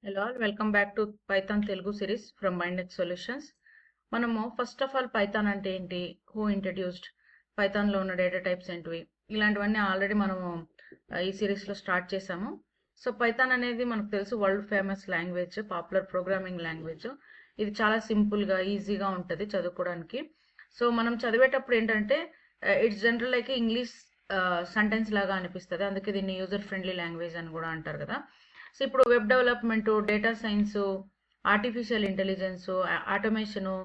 Hello all welcome back to Python Telugu series from Mindeck solutions. మనము first of all Python అంటే ఏంటి, who introduced, పైథాన్లో ఉన్న data types ఏంటివి, ఇలాంటివన్నీ ఆల్రెడీ మనము ఈ సిరీస్లో స్టార్ట్ చేసాము. సో పైథాన్ అనేది మనకు తెలుసు world famous language, popular programming language. ఇది చాలా సింపుల్గా ఈజీగా ఉంటుంది చదువుకోవడానికి. సో మనం చదివేటప్పుడు ఏంటంటే it's general like English sentence లాగా అనిపిస్తుంది, అందుకే దీన్ని యూజర్ ఫ్రెండ్లీ లాంగ్వేజ్ అని కూడా అంటారు కదా. సో ఇప్పుడు web development, data science, artificial intelligence, automation,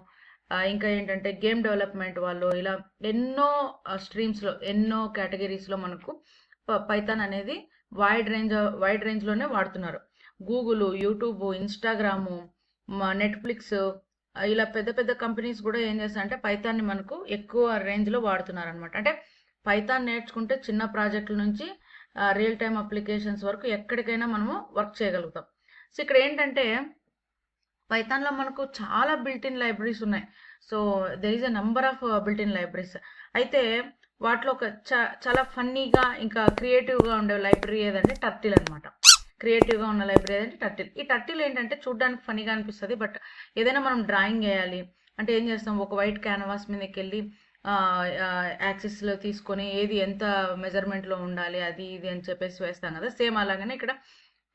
ఇంకా ఏంటంటే గేమ్ డెవలప్మెంట్ వాళ్ళు, ఇలా ఎన్నో స్ట్రీమ్స్లో ఎన్నో కేటగిరీస్లో మనకు పైథాన్ అనేది వైడ్ రేంజ్లోనే వాడుతున్నారు. గూగుల్, యూట్యూబ్, ఇన్స్టాగ్రాము, నెట్ఫ్లిక్స్, ఇలా పెద్ద పెద్ద కంపెనీస్ కూడా ఏం చేస్తారంటే పైథాన్ని మనకు ఎక్కువ రేంజ్లో వాడుతున్నారు అనమాట. అంటే పైథాన్ నేర్చుకుంటే చిన్న ప్రాజెక్టుల నుంచి రియల్ టైమ్ అప్లికేషన్స్ వరకు ఎక్కడికైనా మనము వర్క్ చేయగలుగుతాం. సో ఇక్కడ ఏంటంటే పైథాన్లో మనకు చాలా బిల్ట్-ఇన్ లైబ్రరీస్ ఉన్నాయి. So there is a number of built-in libraries. అయితే వాటిలో ఒక చాలా ఫన్నీగా ఇంకా క్రియేటివ్గా ఉండే లైబ్రరీ ఏదంటే టర్టిల్ అనమాట. క్రియేటివ్గా ఉన్న లైబ్రరీ ఏదంటే టర్టిల్. ఈ టర్టిల్ ఏంటంటే చూడడానికి ఫన్నీగా అనిపిస్తుంది, బట్ ఏదైనా మనం డ్రాయింగ్ వేయాలి అంటే ఏం చేస్తాం, ఒక వైట్ క్యాన్వాస్ మీదకి వెళ్ళి యాక్సిస్లో తీసుకొని ఏది ఎంత మెజర్మెంట్లో ఉండాలి అది ఇది అని చెప్పేసి వేస్తాం కదా. సేమ్ అలాగనే ఇక్కడ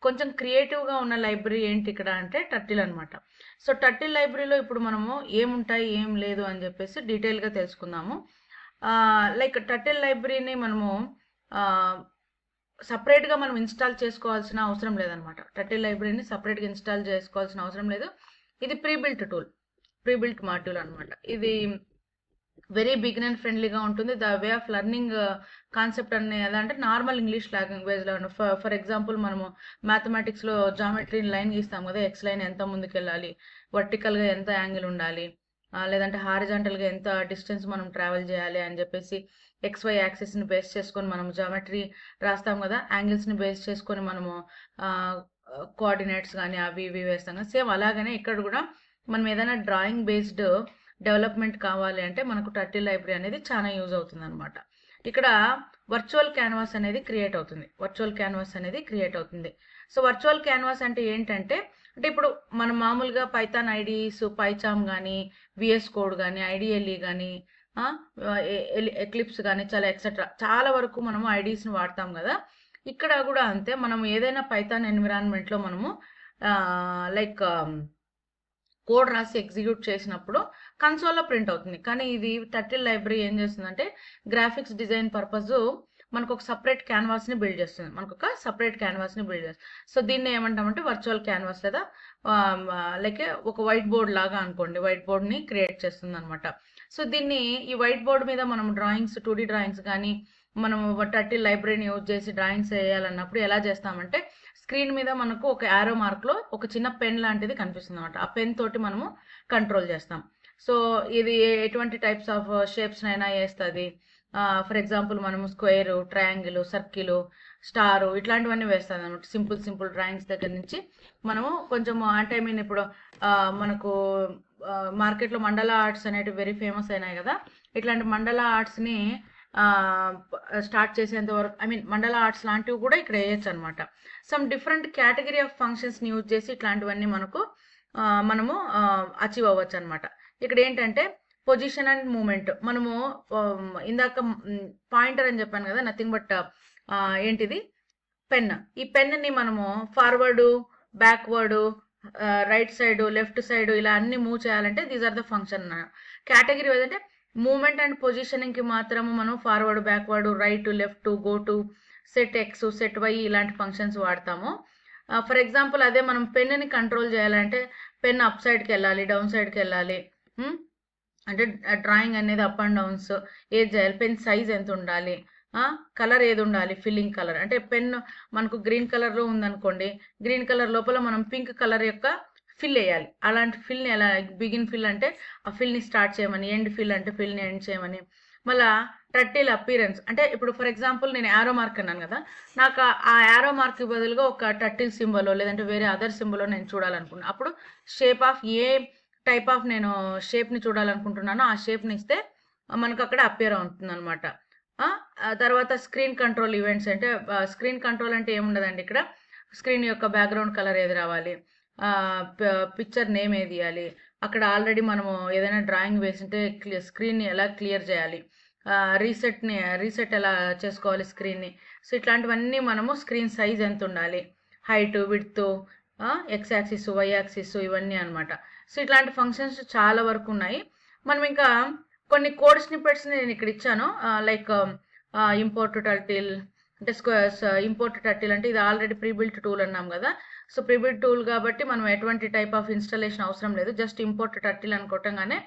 కొంచెం క్రియేటివ్గా ఉన్న లైబ్రరీ ఏంటి ఇక్కడ అంటే టర్టిల్ అనమాట. సో టర్టిల్ లైబ్రరీలో ఇప్పుడు మనము ఏముంటాయి ఏం లేదు అని చెప్పేసి డీటెయిల్గా తెలుసుకుందాము. లైక్ టర్టిల్ లైబ్రరీని మనము సపరేట్గా మనం ఇన్స్టాల్ చేసుకోవాల్సిన అవసరం లేదనమాట. టర్టిల్ లైబ్రరీని సపరేట్గా ఇన్స్టాల్ చేసుకోవాల్సిన అవసరం లేదు. ఇది ప్రీబిల్ట్ మాడ్యూల్ అనమాట. ఇది వెరీ బిగినర్ ఫ్రెండ్లీగా ఉంటుంది. The way of learning concept అనే అంటే నార్మల్ ఇంగ్లీష్ లాంగ్వేజ్లో ఫర్ ఎగ్జాంపుల్ మనము మ్యాథమెటిక్స్లో జామెట్రీ లైన్ గీస్తాం కదా, ఎక్స్ లైన్ ఎంత ముందుకు వెళ్ళాలి, వర్టికల్గా ఎంత యాంగిల్ ఉండాలి, లేదంటే హారిజాంటల్గా ఎంత డిస్టెన్స్ మనం ట్రావెల్ చేయాలి అని చెప్పేసి XY యాక్సిస్ని బేస్ చేసుకొని మనం జామెట్రీ రాస్తాం కదా, యాంగిల్స్ని బేస్ చేసుకొని మనము కోఆర్డినేట్స్ కానీ అవి ఇవి వేస్తాం కదా. సేమ్ అలాగనే ఇక్కడ కూడా మనం ఏదైనా డ్రాయింగ్ బేస్డ్ డెవలప్మెంట్ కావాలి అంటే మనకు టర్టిల్ లైబ్రరీ అనేది చాలా యూజ్ అవుతుంది అనమాట. ఇక్కడ వర్చువల్ క్యాన్వాస్ అనేది క్రియేట్ అవుతుంది. సో వర్చువల్ క్యాన్వాస్ అంటే ఏంటంటే ఇప్పుడు మనం మామూలుగా పైథాన్ ఐడీస్, పైచామ్ కానీ, VS కోడ్ కానీ, IDLE కానీ, ఎక్లిప్స్ కానీ చాలా వరకు మనము ఐడీస్ని వాడతాం కదా. ఇక్కడ కూడా అంతే, మనం ఏదైనా పైథాన్ ఎన్విరాన్మెంట్లో మనము లైక్ కోడ్ రాసి ఎగ్జిక్యూట్ చేసినప్పుడు కన్సోల్లో ప్రింట్ అవుతుంది. కానీ ఇది టర్టిల్ లైబ్రరీ ఏం చేస్తుందంటే గ్రాఫిక్స్ డిజైన్ పర్పస్ మనకు ఒక సపరేట్ క్యాన్వాస్ని బిల్డ్ చేస్తుంది. సో దీన్ని ఏమంటామంటే వర్చువల్ క్యాన్వాస్ లేదా లైక్ ఒక వైట్ బోర్డ్ లాగా అనుకోండి, వైట్ బోర్డ్ని క్రియేట్ చేస్తుంది అనమాట. సో దీన్ని ఈ వైట్ బోర్డ్ మీద మనం డ్రాయింగ్స్, 2D డ్రాయింగ్స్ కానీ మనం టర్టిల్ లైబ్రరీని యూజ్ చేసి డ్రాయింగ్స్ వేయాలన్నప్పుడు ఎలా చేస్తామంటే స్క్రీన్ మీద మనకు ఒక యారో మార్క్లో ఒక చిన్న పెన్ లాంటిది కనిపిస్తుంది అనమాట. ఆ పెన్ తోటి మనము కంట్రోల్ చేస్తాం. సో ఇది ఎటువంటి టైప్స్ ఆఫ్ షేప్స్నైనా వేస్తుంది. ఫర్ ఎగ్జాంపుల్ మనము స్క్వేర్, ట్రయాంగిల్, సర్కిల్, స్టార్ ఇట్లాంటివన్నీ వేస్తుంది అనమాట. సింపుల్ డ్రాయింగ్స్ దగ్గర నుంచి మనము కొంచెం అంటే ఇప్పుడు మనకు మార్కెట్లో మండలా ఆర్ట్స్ అనేటివి వెరీ ఫేమస్ అయినాయి కదా. ఇట్లాంటి మండలా ఆర్ట్స్ని స్టార్ట్ చేసేంత వరకు మండలా ఆర్ట్స్ లాంటివి కూడా ఇక్కడ వేయచ్చు అనమాట. సమ్ డిఫరెంట్ కేటగిరీ ఆఫ్ ఫంక్షన్స్ని యూజ్ చేసి ఇట్లాంటివన్నీ మనము అచీవ్ అవ్వచ్చు అనమాట. ఇక్కడ ఏంటంటే పొజిషన్ అండ్ మూమెంట్, మనము ఇందాక పాయింటర్ అని చెప్పాను కదా, నథింగ్ బట్ ఏంటిది పెన్. ఈ పెన్ని మనము forward, backward, right side, left side ఇలా అన్ని మూవ్ చేయాలంటే these are the function. Category ఏదంటే మూమెంట్ అండ్ పొజిషనింగ్కి మాత్రము మనం forward, backward, right, left, go to, set X, set Y ఇలాంటి ఫంక్షన్స్ వాడతాము. ఫర్ ఎగ్జాంపుల్ అదే మనం పెన్ని కంట్రోల్ చేయాలంటే పెన్ అప్ సైడ్కి వెళ్ళాలి, డౌన్ సైడ్కి వెళ్ళాలి, అంటే డ్రాయింగ్ అనేది అప్ అండ్ డౌన్స్ ఏది చేయాలి, పెన్ సైజ్ ఎంత ఉండాలి, కలర్ ఏది ఉండాలి, ఫిల్లింగ్ కలర్ అంటే పెన్ మనకు గ్రీన్ కలర్లో ఉందనుకోండి, గ్రీన్ కలర్ లోపల మనం పింక్ కలర్ యొక్క ఫిల్ వేయాలి. అలాంటి ఫిల్ని ఎలా, బిగిన్ ఫిల్ అంటే ఆ ఫిల్ని స్టార్ట్ చేయమని, ఎండ్ ఫిల్ అంటే ఫిల్ని ఎండ్ చేయమని. మళ్ళీ టర్టిల్ అపీరెన్స్ అంటే ఇప్పుడు ఫర్ ఎగ్జాంపుల్ నేను యారో మార్క్ అన్నాను కదా, నాకు ఆ యారో మార్క్కి బదులుగా ఒక టర్టిల్ సింబల్ లేదంటే వేరే అదర్ సింబల్ నేను చూడాలనుకున్నాను. అప్పుడు shape of A type of నేను షేప్ని చూడాలనుకుంటున్నానో ఆ షేప్ని ఇస్తే మనకు అక్కడ అపియర్ అవుతుంది అనమాట. తర్వాత స్క్రీన్ కంట్రోల్ ఈవెంట్స్ అంటే స్క్రీన్ కంట్రోల్ అంటే ఏముండదండి, ఇక్కడ స్క్రీన్ యొక్క బ్యాక్గ్రౌండ్ కలర్ ఏది రావాలి, పిక్చర్ నేమ్ ఏది ఇవ్వాలి, అక్కడ ఆల్రెడీ మనము ఏదైనా డ్రాయింగ్ వేసింటే స్క్రీన్ని ఎలా క్లియర్ చేయాలి, రీసెట్ ఎలా చేసుకోవాలి స్క్రీన్ని. సో ఇట్లాంటివన్నీ మనము స్క్రీన్ సైజ్ ఎంత ఉండాలి, height, width, X axis, Y axis, ఇవన్నీ అనమాట. సో ఇట్లాంటి ఫంక్షన్స్ చాలా వరకు ఉన్నాయి. మనం ఇంకా కొన్ని కోడ్ స్నిప్పెట్స్ నేను ఇక్కడ ఇచ్చాను. లైక్ ఇంపోర్ట్ టర్టిల్ అంటే ఇంపోర్ట్ టర్టిల్ అంటే ఇది ఆల్రెడీ ప్రీబిల్ట్ టూల్ అన్నాం కదా. సో ప్రీబిల్ట్ టూల్ కాబట్టి మనం ఎటువంటి టైప్ ఆఫ్ ఇన్స్టాలేషన్ అవసరం లేదు. జస్ట్ ఇంపోర్ట్ టర్టిల్ అనుకోవటంగానే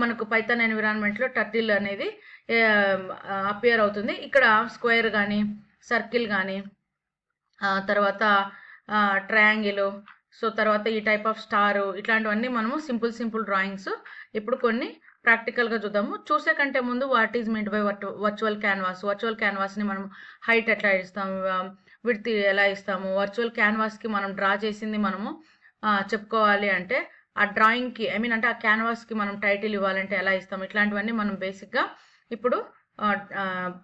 మనకు పైథాన్ ఎన్విరాన్మెంట్లో టర్టిల్ అనేది అపియర్ అవుతుంది. ఇక్కడ స్క్వేర్ కానీ, సర్కిల్ కానీ, తర్వాత ట్రయాంగిల్, సో తర్వాత ఈ టైప్ ఆఫ్ స్టార్, ఇట్లాంటివన్నీ మనము సింపుల్ డ్రాయింగ్స్ ఇప్పుడు కొన్ని ప్రాక్టికల్గా చూద్దాము. చూసే కంటే ముందు what is mean by virtual క్యాన్వాస్ని మనం హైట్ ఎట్లా ఇస్తాము, విడ్త్ ఎలా ఇస్తాము, వర్చువల్ క్యాన్వాస్కి మనం డ్రా చేసింది మనము చెప్పుకోవాలి అంటే ఆ డ్రాయింగ్కి అంటే ఆ క్యాన్వాస్కి మనం టైటిల్ ఇవ్వాలంటే ఎలా ఇస్తాము, ఇట్లాంటివన్నీ మనం బేసిక్గా ఇప్పుడు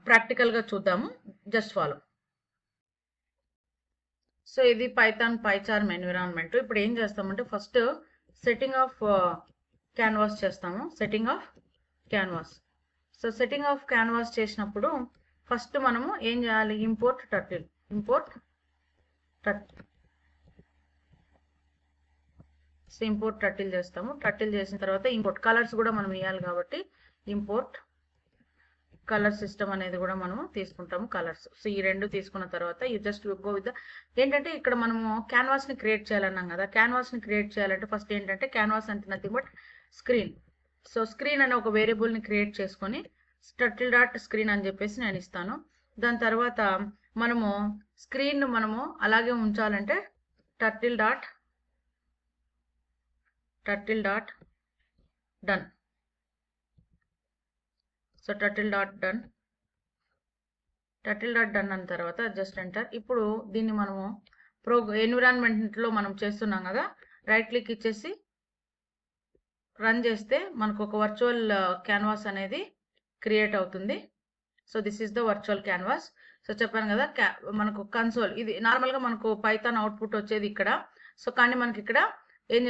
ప్రాక్టికల్గా చూద్దాము. Just follow. సో ఇది పైథాన్ పైచార్మ్ ఎన్విరాన్మెంట్. ఇప్పుడు ఏం చేస్తామంటే ఫస్ట్ సెట్టింగ్ ఆఫ్ క్యాన్వాస్ చేస్తాము. Setting off canvas. So setting off canvas చేసినప్పుడు ఫస్ట్ మనము ఏం చేయాలి, import turtle so import turtle చేస్తాము. టర్టిల్ చేసిన తర్వాత ఇంపోర్ట్ కలర్స్ కూడా మనం ఇవ్వాలి కాబట్టి ఇంపోర్ట్ కలర్ సిస్టమ్ అనేది కూడా మనము తీసుకుంటాము, కలర్స్. సో ఈ రెండు తీసుకున్న తర్వాత యూ జస్ట్ గో విత్ ఏంటంటే ఇక్కడ మనము క్యాన్వాస్ని క్రియేట్ చేయాలన్నాం కదా. క్యాన్వాస్ని క్రియేట్ చేయాలంటే ఫస్ట్ ఏంటంటే క్యాన్వాస్ అంటే nothing but screen. So screen అనే ఒక వేరియబుల్ని క్రియేట్ చేసుకొని టర్టిల్ డాట్ స్క్రీన్ అని చెప్పేసి నేను ఇస్తాను. దాని తర్వాత మనము స్క్రీన్ మనము అలాగే ఉంచాలంటే turtle dot done. So turtle dot done అన్న తర్వాత జస్ట్ ఎంటర్. ఇప్పుడు దీన్ని మనము ఎన్విరాన్మెంట్లో మనం చేస్తున్నాం కదా, రైట్ క్లిక్ ఇచ్చేసి రన్ చేస్తే మనకు ఒక వర్చువల్ క్యాన్వాస్ అనేది క్రియేట్ అవుతుంది. So this is the virtual canvas. So చెప్పాను కదా మనకు కన్సోల్, ఇది నార్మల్గా మనకు పైథాన్ అవుట్పుట్ వచ్చేది ఇక్కడ. సో కానీ మనకి ఇక్కడ ఏం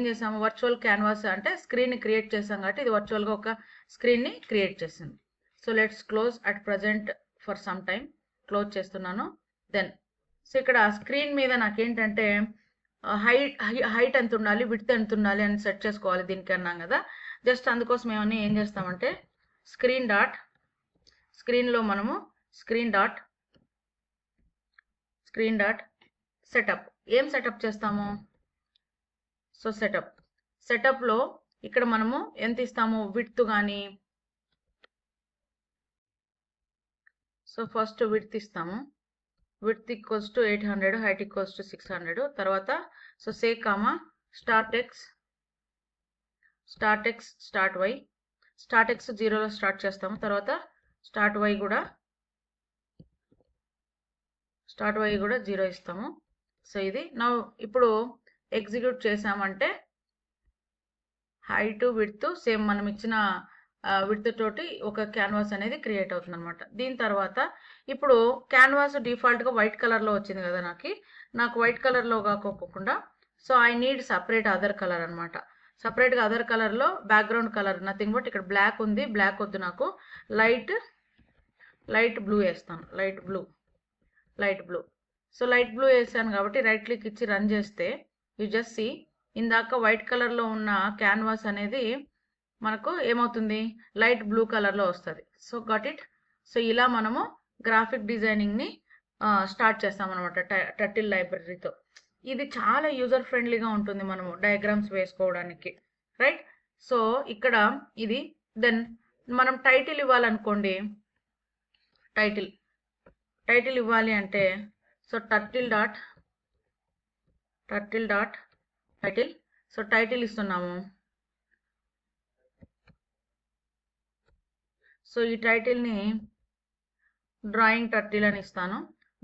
చేసాము వర్చువల్ క్యాన్వాస్ అంటే స్క్రీన్ని క్రియేట్ చేసాం కాబట్టి ఇది వర్చువల్గా ఒక స్క్రీన్ని క్రియేట్ చేసింది. So let's close at present for some time. Close చేస్తున్నాను. దెన్ సో ఇక్కడ స్క్రీన్ మీద నాకేంటంటే హైట్ ఎంత ఉండాలి, విడ్త్ ఎంత ఉండాలి అని సెట్ చేసుకోవాలి. దీనికి అన్నాం కదా, జస్ట్ అందుకోసం ఏం చేస్తామంటే స్క్రీన్లో మనము స్క్రీన్ డాట్ సెటప్. ఏం సెటప్ చేస్తాము, సో సెటప్లో ఇక్కడ మనము ఎంత ఇస్తాము, విడ్త్ కానీ, సో ఫస్ట్ విడ్త్ ఇస్తాము. Width equals to 800, height equals to 600. తర్వాత so say comma start X start Y. Start X 0లో స్టార్ట్ చేస్తాము. తర్వాత స్టార్ట్ వై కూడా 0 ఇస్తాము. సో ఇది ఇప్పుడు ఎగ్జిక్యూట్ చేసామంటే హైట్, విడ్త్ సేమ్ మనం ఇచ్చిన విడ్త్ తోటి ఒక క్యాన్వాస్ అనేది క్రియేట్ అవుతుంది అనమాట. దీని తర్వాత ఇప్పుడు క్యాన్వాస్ డిఫాల్ట్గా వైట్ కలర్లో వచ్చింది కదా, నాకు వైట్ కలర్లో కాకోకుండా so I need separate other colour అనమాట. సపరేట్గా అదర్ కలర్లో బ్యాక్గ్రౌండ్ కలర్ నథింగ్ బట్ ఇక్కడ బ్లాక్ ఉంది, బ్లాక్ వద్దు నాకు, లైట్ బ్లూ వేస్తాను. Light blue. So light blue వేసాను కాబట్టి రైట్ క్లిక్ ఇచ్చి రన్ చేస్తే యూ జస్ట్ సీ ఇందాక వైట్ కలర్లో ఉన్న క్యాన్వాస్ అనేది మనకు ఏమవుతుంది, లైట్ బ్లూ కలర్లో వస్తుంది. So got it. సో ఇలా మనము గ్రాఫిక్ డిజైనింగ్ని స్టార్ట్ చేస్తామన్నమాట టర్టిల్ లైబ్రరీతో. ఇది చాలా యూజర్ ఫ్రెండ్లీగా ఉంటుంది మనము డయాగ్రామ్స్ వేసుకోవడానికి, రైట్. సో ఇక్కడ ఇది. దెన్ మనం టైటిల్ ఇవ్వాలనుకోండి, టైటిల్ ఇవ్వాలి అంటే so turtle dot title. So title ఇస్తున్నాము. సో ఈ టైటిల్ని డ్రాయింగ్ టర్టిల్ అని ఇస్తాను.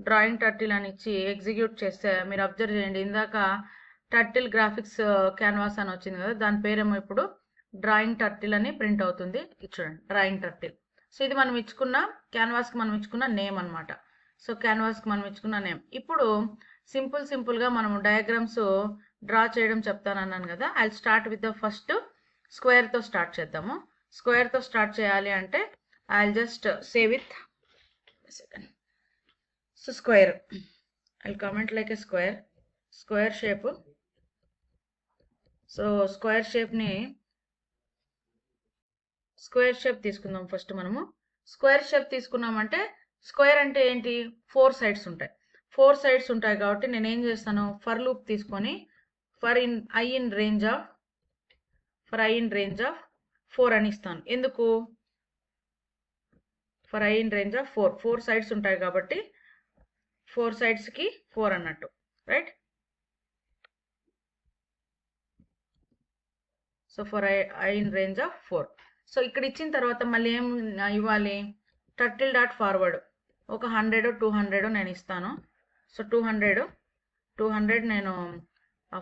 డ్రాయింగ్ టర్టిల్ అని ఇచ్చి ఎగ్జిక్యూట్ చేస్తే మీరు అబ్జర్వ్ చేయండి, ఇందాక టర్టిల్ గ్రాఫిక్స్ క్యాన్వాస్ అని వచ్చింది కదా, దాని పేరేమో ఇప్పుడు డ్రాయింగ్ టర్టిల్ అని ప్రింట్ అవుతుంది. చూడండి, డ్రాయింగ్ టర్టిల్. సో ఇది మనం ఇచ్చుకున్న క్యాన్వాస్కి మనం ఇచ్చుకున్న నేమ్ అనమాట. సో క్యాన్వాస్కి మనం ఇచ్చుకున్న నేమ్. ఇప్పుడు సింపుల్గా మనం డయాగ్రామ్స్ డ్రా చేయడం చెప్తానన్నాను కదా. I start with the first స్క్వేర్తో స్టార్ట్ చేద్దాము. స్క్వేర్తో స్టార్ట్ చేయాలి అంటే I just say with second. So square, I comment like a square shape. So square shape తీసుకుందాం ఫస్ట్ మనము. స్క్వేర్ షేప్ తీసుకున్నామంటే స్క్వేర్ అంటే ఏంటి, 4 సైడ్స్ ఉంటాయి. 4 సైడ్స్ ఉంటాయి కాబట్టి నేను ఏం చేస్తాను, ఫర్ లూప్ తీసుకొని for I in range of 4 అని ఇస్తాను. ఎందుకు, for I in range of 4 sides ఉంటాయి కాబట్టి 4 సైడ్స్కి 4 అన్నట్టు, right. So for I in range of 4. So ఇక్కడ ఇచ్చిన తర్వాత మళ్ళీ ఏం ఇవ్వాలి, టర్టిల్ డాట్ ఫార్వర్డ్ ఒక 100 200 నేను ఇస్తాను. సో 200 నేను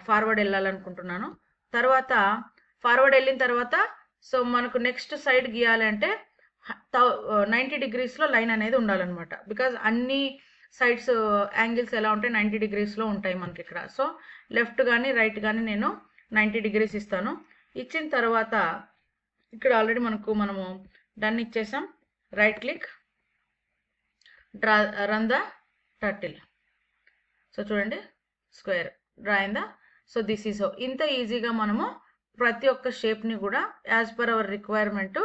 ఫార్వర్డ్ వెళ్ళాలనుకుంటున్నాను. తర్వాత ఫార్వర్డ్ వెళ్ళిన తర్వాత సో మనకు నెక్స్ట్ సైడ్ గీయాలి అంటే 90 degreesలో లైన్ అనేది ఉండాలన్నమాట. బికాజ్ అన్ని సైడ్స్ యాంగిల్స్ ఎలా ఉంటాయి, 90 degreesలో ఉంటాయి మనకి ఇక్కడ. సో లెఫ్ట్ కానీ రైట్ కానీ నేను 90 degrees ఇస్తాను. ఇచ్చిన తర్వాత ఇక్కడ ఆల్రెడీ మనము డన్ ఇచ్చేసాం. Right click, run the turtle. So చూడండి, స్క్వేర్ డ్రా అయిందా. So this is how. ఇంత ఈజీగా మనము ప్రతి ఒక్క షేప్ని కూడా as per hour requirement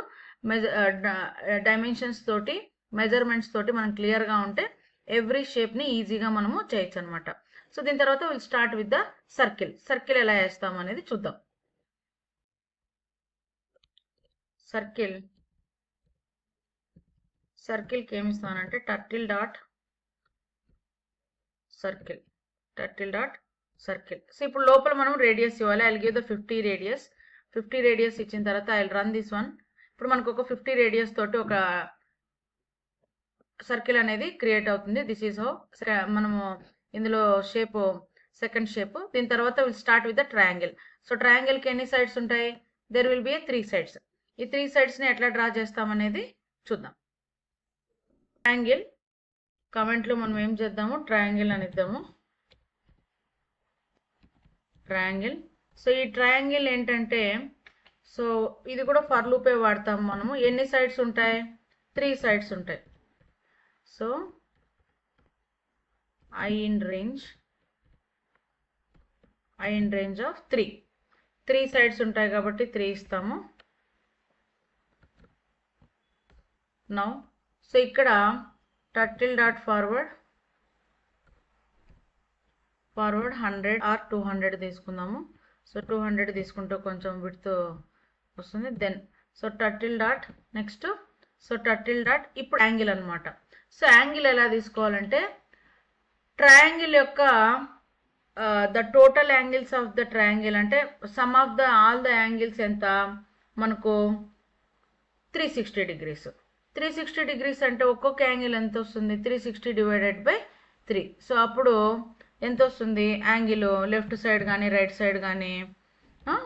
dimensions తోటి మెజర్మెంట్స్ తోటి మనం క్లియర్గా ఉంటే ఎవ్రీ షేప్ని ఈజీగా మనము చేయొచ్చు అనమాట. సో దీని తర్వాత will start with the circle ఎలా వేస్తాం అనేది చూద్దాం. సర్కిల్కి ఏమి ఇస్తానంటే టర్టిల్ డాట్ సర్కిల్. సో ఇప్పుడు లోపల మనం రేడియస్ ఇవ్వాలి. ఐ గివ్ ద 50 రేడియస్ ఇచ్చిన తర్వాత ఐ రన్ దిస్ వన్. ఇప్పుడు మనకు ఒక 50 రేడియస్ తోటి ఒక సర్కిల్ అనేది క్రియేట్ అవుతుంది. This is how. మనము ఇందులో సెకండ్ షేప్. దీని తర్వాత will start with the triangle. So ట్రయాంగిల్కి ఎన్ని సైడ్స్ ఉంటాయి, దెర్ విల్ బి 3 సైడ్స్. ఈ 3 సైడ్స్ని ఎట్లా డ్రా చేస్తామనేది చూద్దాం. ట్రయాంగిల్ కామెంట్లో మనం ఏం చేద్దాము, ట్రయాంగిల్ అని ఇద్దాము. ట్రయాంగిల్. సో ఈ ట్రయాంగిల్ ఏంటంటే, సో ఇది కూడా ఫర్ లూపే వాడతాము మనము. ఎన్ని సైడ్స్ ఉంటాయి, 3 సైడ్స్ ఉంటాయి. So I in range of 3 sides ఉంటాయి కాబట్టి 3 ఇస్తాము. నౌ సో ఇక్కడ టర్టిల్ డాట్ ఫార్వర్డ్ 100 ఆర్ 200 తీసుకుందాము. సో 200 తీసుకుంటే కొంచెం విడ్త్ వస్తుంది. Then so turtle dot next. So turtle dot ఇప్పుడు యాంగిల్ అనమాట. సో యాంగిల్ ఎలా తీసుకోవాలంటే ట్రయాంగిల్ యొక్క the total angles of the triangle అంటే sum of the all the angles ఎంత మనకు 360 degrees. 360 degrees అంటే ఒక్కొక్క యాంగిల్ ఎంత వస్తుంది, 360 డివైడెడ్ బై 3. సో అప్పుడు ఎంత వస్తుంది యాంగిల్, లెఫ్ట్ సైడ్ కానీ రైట్ సైడ్ కానీ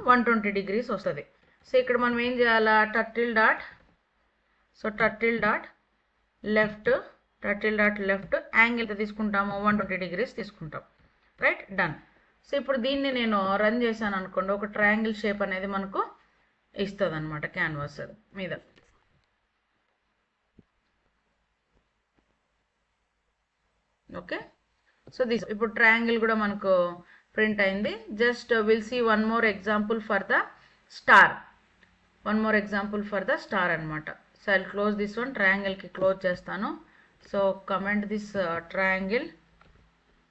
120 degrees వస్తుంది. సో ఇక్కడ మనం ఏం చేయాలా, టర్టిల్ డాట్ లెఫ్ట్ యాంగిల్ తీసుకుంటాము, 120 degrees తీసుకుంటాం, రైట్. డన్. సో ఇప్పుడు దీన్ని నేను రన్ చేశాను అనుకోండి, ఒక ట్రయాంగిల్ షేప్ అనేది మనకు ఇస్తుంది అనమాట క్యాన్వాస్ మీద. ఓకే. సో దిస్ ఇప్పుడు ట్రయాంగిల్ కూడా మనకు ప్రింట్ అయింది. Just will see one more example for the star అనమాట. So I close this one. ట్రయాంగిల్కి క్లోజ్ చేస్తాను. So comment this triangle.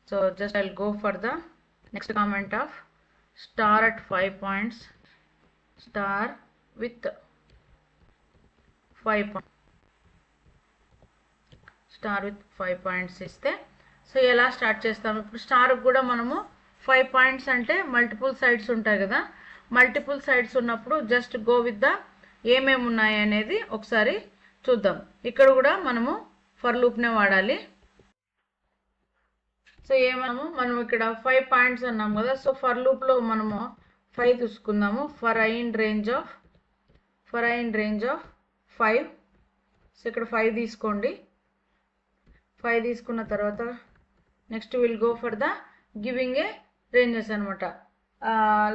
So just I go for the next comment of star at 5 points, star with 5 points ఇస్తే so ఎలా start చేస్తాము. ఇప్పుడు స్టార్కి కూడా మనము 5 points అంటే మల్టిపుల్ సైడ్స్ ఉంటాయి కదా. మల్టిపుల్ సైడ్స్ ఉన్నప్పుడు జస్ట్ గో విత్ ద ఏమేమి ఉన్నాయి అనేది ఒకసారి చూద్దాం. ఇక్కడ కూడా మనము ఫర్ లూప్నే వాడాలి. సో మనం ఇక్కడ 5 points అన్నాం కదా. సో ఫర్ లూప్లో మనము 5 తీసుకుందాము. For I in range of 5. So ఇక్కడ 5 తీసుకోండి. 5 తీసుకున్న తర్వాత next will go for the giving a ranges అనమాట.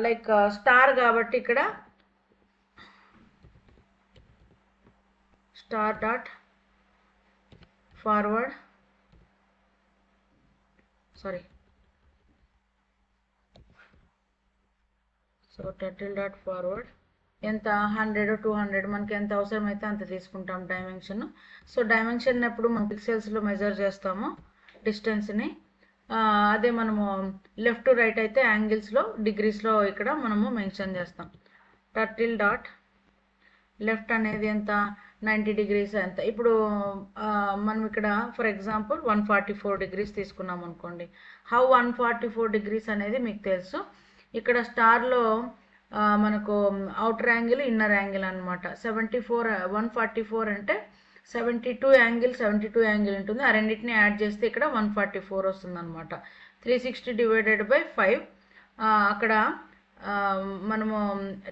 లైక్ స్టార్ కాబట్టి ఇక్కడ star dot forward so turtle dot forward ఎంత 100 200 మనకి ఎంత అవసరమైతే అంత తీసుకుంటాం డైమెన్షన్. సో డైమెన్షన్ ఎప్పుడు మనం పిక్సెల్స్లో మెజర్ చేస్తాము డిస్టెన్స్ని. అదే మనము లెఫ్ట్ టు రైట్ అయితే యాంగిల్స్లో డిగ్రీస్లో ఇక్కడ మనము మెన్షన్ చేస్తాం. టర్టిల్ డాట్ లెఫ్ట్ అనేది ఎంత 90 degrees ఎంత. ఇప్పుడు మనం ఇక్కడ ఫర్ ఎగ్జాంపుల్ 144 degrees తీసుకున్నాం అనుకోండి. హౌ 144 degrees అనేది మీకు తెలుసు. ఇక్కడ స్టార్లో మనకు అవుటర్ యాంగిల్ ఇన్నర్ యాంగిల్ అనమాట. 144 అంటే 72 యాంగిల్ ఉంటుంది. ఆ రెండింటిని యాడ్ చేస్తే ఇక్కడ 144 వస్తుంది అనమాట. 360 divided by 5 అక్కడ మనము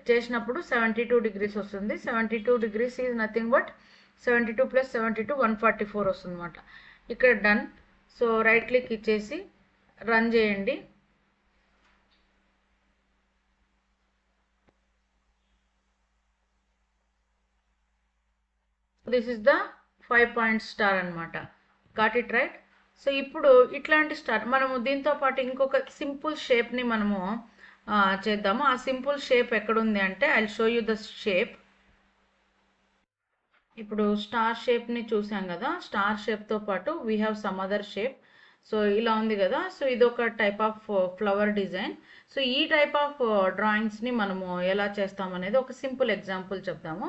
చేసినప్పుడు 72 degrees వస్తుంది. 72 degrees ఈజ్ నథింగ్ బట్ 72 + 72 144 వస్తుంది అనమాట. ఇక్కడ డన్. సో రైట్ క్లిక్ ఇచ్చేసి రన్ చేయండి. This is the 5-point star అనమాట. Got it right. సో ఇప్పుడు ఇట్లాంటి స్టార్ మనము దీంతో పాటు ఇంకొక సింపుల్ షేప్ని మనము చేద్దాము. ఆ సింపుల్ షేప్ ఎక్కడుంది అంటే I show you the shape. ఇప్పుడు స్టార్ షేప్ని చూసాం కదా. స్టార్ షేప్తో పాటు we have some other shape. So ఇలా ఉంది కదా. సో ఇది ఒక type of flower design. So ఈ టైప్ ఆఫ్ డ్రాయింగ్స్ని మనము ఎలా చేస్తామనేది ఒక సింపుల్ ఎగ్జాంపుల్ చెప్తాము.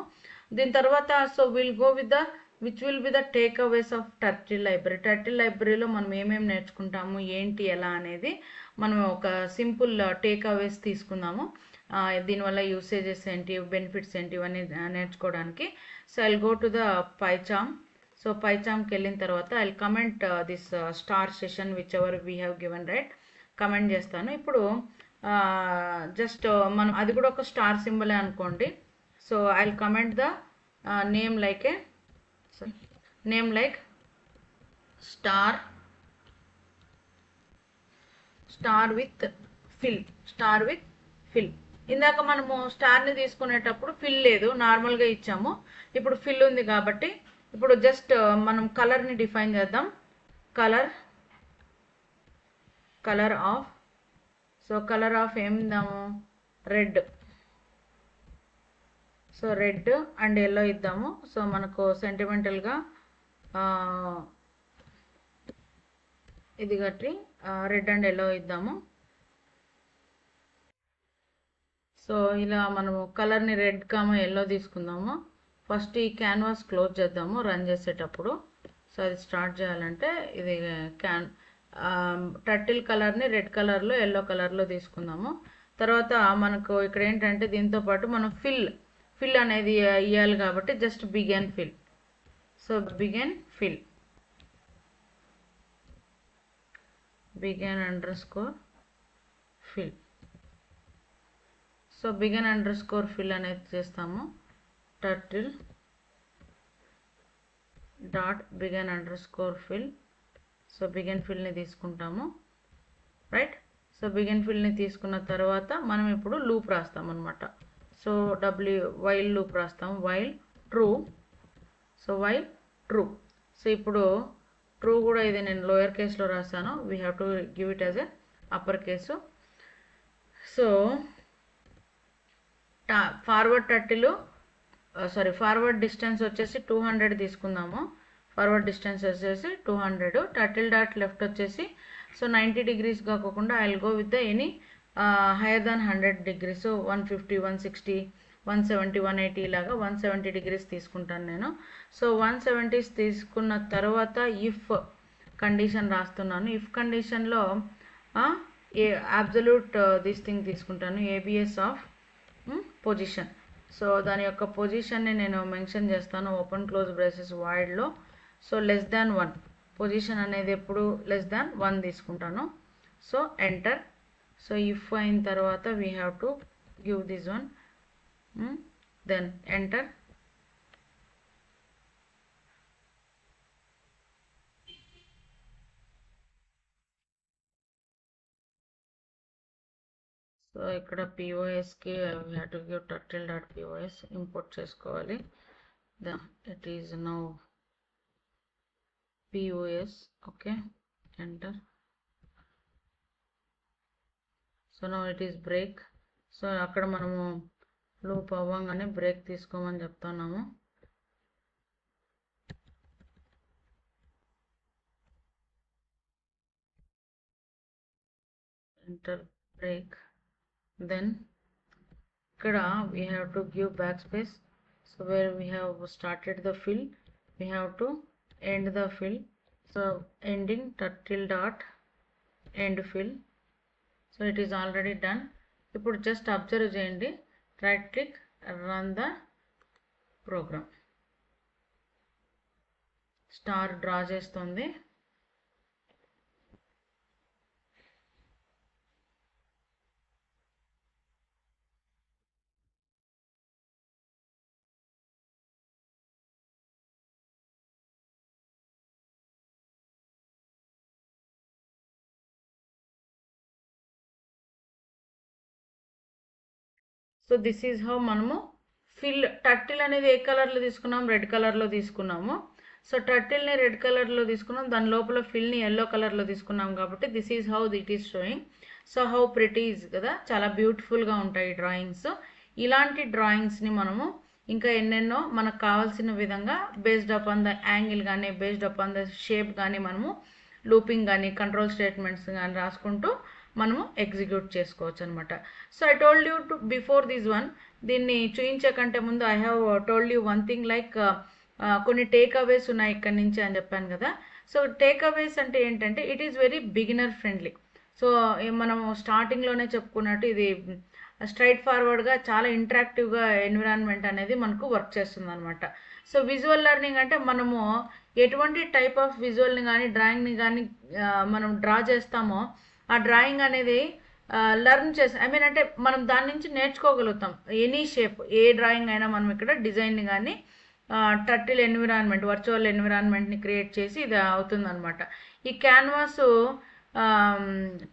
దీని తర్వాత so will go with the which will be the take aways of turtle library. Turtle లైబ్రరీలో మనం ఏమేమి నేర్చుకుంటాము ఏంటి ఎలా అనేది మనం ఒక సింపుల్ టేక్ అవేస్ తీసుకుందాము. దీనివల్ల యూసేజెస్ ఏంటి బెనిఫిట్స్ ఏంటి ఇవన్నీ నేర్చుకోవడానికి. So I'll go to the PyCharm. So పైచామ్కి వెళ్ళిన తర్వాత I'll comment this star session which ever we have given right comment చేస్తాను. ఇప్పుడు జస్ట్ మనం అది కూడా ఒక స్టార్ సింబలే అనుకోండి. So I'll comment the name like star with fill. ఇందాక మనము స్టార్ని తీసుకునేటప్పుడు ఫిల్ లేదు, నార్మల్గా ఇచ్చాము. ఇప్పుడు ఫిల్ ఉంది కాబట్టి ఇప్పుడు జస్ట్ మనం కలర్ని డిఫైన్ చేద్దాం. Colour of. So colour of ఏం ఇద్దాము? Red. So red and yellow ఇద్దాము. సో మనకు సెంటిమెంటల్గా ఇది కట్టి రెడ్ అండ్ ఎల్లో ఇద్దాము. సో ఇలా మనము కలర్ని రెడ్ ఎల్లో తీసుకుందాము. ఫస్ట్ ఈ క్యాన్వాస్ క్లోజ్ చేద్దాము రన్ చేసేటప్పుడు. సో అది స్టార్ట్ చేయాలంటే ఇది టర్టిల్ కలర్ని రెడ్ కలర్లో ఎల్లో కలర్లో తీసుకుందాము. తర్వాత మనకు ఇక్కడ ఏంటంటే దీంతో పాటు మనం ఫిల్ అనేది ఇవ్వాలి కాబట్టి just begin fill. So begin _fill. So begin_fill అనేది చేస్తాము. Turtle dot begin_fill. So begin ఫిల్ని తీసుకుంటాము రైట్. సో బిగిన్ ఫిల్ని తీసుకున్న తర్వాత మనం ఇప్పుడు లూప్ రాస్తాం అనమాట. సో వైల్ లూప్ రాస్తాం. While true. So while true. So ఇప్పుడు ట్రూ కూడా ఇది నేను లోయర్ కేస్లో రాస్తాను. We have to give it as a upper case. So forward distance వచ్చేసి 200 తీసుకుందాము. ఫార్వర్డ్ డిస్టెన్స్ వచ్చేసి 200. టర్టిల్ డాట్ లెఫ్ట్ వచ్చేసి సో 90 degrees కాకుండా I will go with the any hire than 100 degrees. So 150 160 170 180 ఇలాగా 170 degrees తీసుకుంటాను నేను. So 170 తీసుకున్న తర్వాత ఇఫ్ కండిషన్ రాస్తున్నాను. ఇఫ్ కండిషన్లో అబ్సల్యూట్ దిస్ థింగ్ తీసుకుంటాను. ABS of position. సో దాని యొక్క పొజిషన్ని నేను మెన్షన్ చేస్తాను ఓపెన్ క్లోజ్ బ్రేసెస్ వైడ్లో. సో <1 పొజిషన్ అనేది ఎప్పుడు <1 తీసుకుంటాను. So enter. సో ఇఫ్ అయిన తర్వాత we have to give this one, then enter. So ఇక్కడ POSకి we have to give turtle.pos import చేసుకోవాలి. It is now POS. Okay, enter. So now it is break. So అక్కడ మనము loop అవ్వగానే break తీసుకోమని చెప్తున్నాము. enter break. Then ikkada we have to give backspace. So where we have started the fill, we have to end the fill. So ending turtle dot end fill. So it is already done. ఇప్పుడు just observe చేయండి, right click, run the program. Star draw చేస్తుంది. So this is how మనము fill turtle అనేది ఏ కలర్లో తీసుకున్నాం, red కలర్లో తీసుకున్నాము. So టర్టిల్ని red కలర్లో తీసుకున్నాం, దాని లోపల ఫిల్ని ఎల్లో కలర్లో తీసుకున్నాం కాబట్టి this is how it is showing. So how pretty is కదా, చాలా బ్యూటిఫుల్గా ఉంటాయి డ్రాయింగ్స్. ఇలాంటి డ్రాయింగ్స్ని మనము ఇంకా ఎన్నెన్నో మనకు కావాల్సిన విధంగా based up on the angle కానీ, based up on the shape కానీ మనము లూపింగ్ కానీ, కంట్రోల్ స్టేట్మెంట్స్ కానీ రాసుకుంటూ మనము ఎగ్జిక్యూట్ చేసుకోవచ్చు అనమాట. So I told you to before this one, దీన్ని చూయించే కంటే ముందు I have told you one thing, like కొన్ని టేక్ అవేస్ ఉన్నాయి ఇక్కడ నుంచి అని చెప్పాను కదా. సో టేక్ అవేస్ అంటే ఏంటంటే it is very beginner friendly. So మనం స్టార్టింగ్లోనే చెప్పుకున్నట్టు ఇది స్ట్రైట్ ఫార్వర్డ్గా చాలా ఇంటరాక్టివ్గా ఎన్విరాన్మెంట్ అనేది మనకు వర్క్ చేస్తుంది అనమాట. సో విజువల్ లెర్నింగ్ అంటే మనము ఎటువంటి టైప్ ఆఫ్ విజువల్ని కానీ డ్రాయింగ్ని కానీ మనం డ్రా చేస్తామో ఆ డ్రాయింగ్ అనేది లెర్న్ చేసి అంటే మనం దాని నుంచి నేర్చుకోగలుగుతాం. ఎనీ షేప్, ఏ డ్రాయింగ్ అయినా మనం ఇక్కడ డిజైన్ని కానీ టర్టిల్ ఎన్విరాన్మెంట్, వర్చువల్ ఎన్విరాన్మెంట్ని క్రియేట్ చేసి ఇది అవుతుందన్నమాట. ఈ క్యాన్వాస్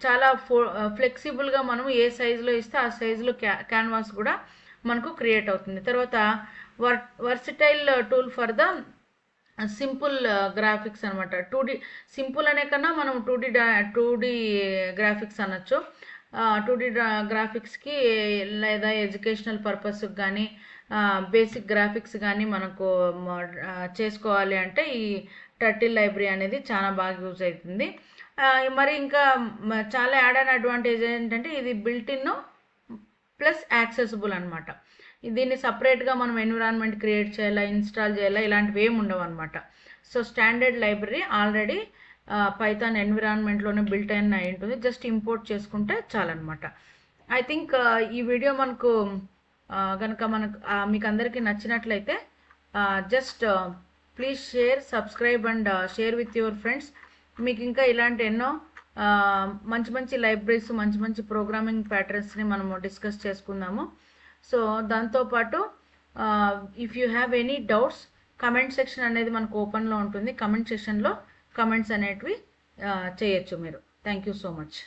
చాలా ఫ్లెక్సిబుల్గా మనం ఏ సైజులో ఇస్తే ఆ సైజులో క్యాన్వాస్ కూడా మనకు క్రియేట్ అవుతుంది. తర్వాత versatile tool for the simple graphics అనమాట. 2D సింపుల్ అనే కన్నా మనం 2D గ్రాఫిక్స్ అనొచ్చు. 2D గ్రాఫిక్స్కి లేదా ఎడ్యుకేషనల్ పర్పస్కి కానీ బేసిక్ గ్రాఫిక్స్ కానీ మనకు చేసుకోవాలి అంటే ఈ టర్టిల్ లైబ్రరీ అనేది చాలా బాగా యూజ్ అవుతుంది. మరి ఇంకా చాలా యాడ్ ఆన్ అడ్వాంటేజ్ ఏంటంటే ఇది బిల్ట్ ఇన్ ప్లస్ యాక్సెసిబుల్ అనమాట. దీన్ని సపరేట్గా మనం ఎన్విరాన్మెంట్ క్రియేట్ చేయాలా, ఇన్స్టాల్ చేయాలా, ఇలాంటివి ఏమి ఉండవు అనమాట. So standard library already Python ఎన్విరాన్మెంట్లోనే బిల్ట్ అయిన అయి ఉంటుంది, జస్ట్ ఇంపోర్ట్ చేసుకుంటే చాలన్నమాట. ఐ థింక్ ఈ వీడియో మనకు కనుక మీకు అందరికీ నచ్చినట్లయితే just please share, subscribe and share with your friends. మీకు ఇంకా ఇలాంటి ఎన్నో మంచి మంచి లైబ్రరీస్, మంచి మంచి ప్రోగ్రామింగ్ ప్యాటర్న్స్ని మనము డిస్కస్ చేసుకుందాము. సో దాంతోపాటు if you have any doubts, comment section అనేది మనకు ఓపెన్లో ఉంటుంది. కమెంట్ సెక్షన్లో కమెంట్స్ అనేటివి చేయొచ్చు మీరు. Thank you so much.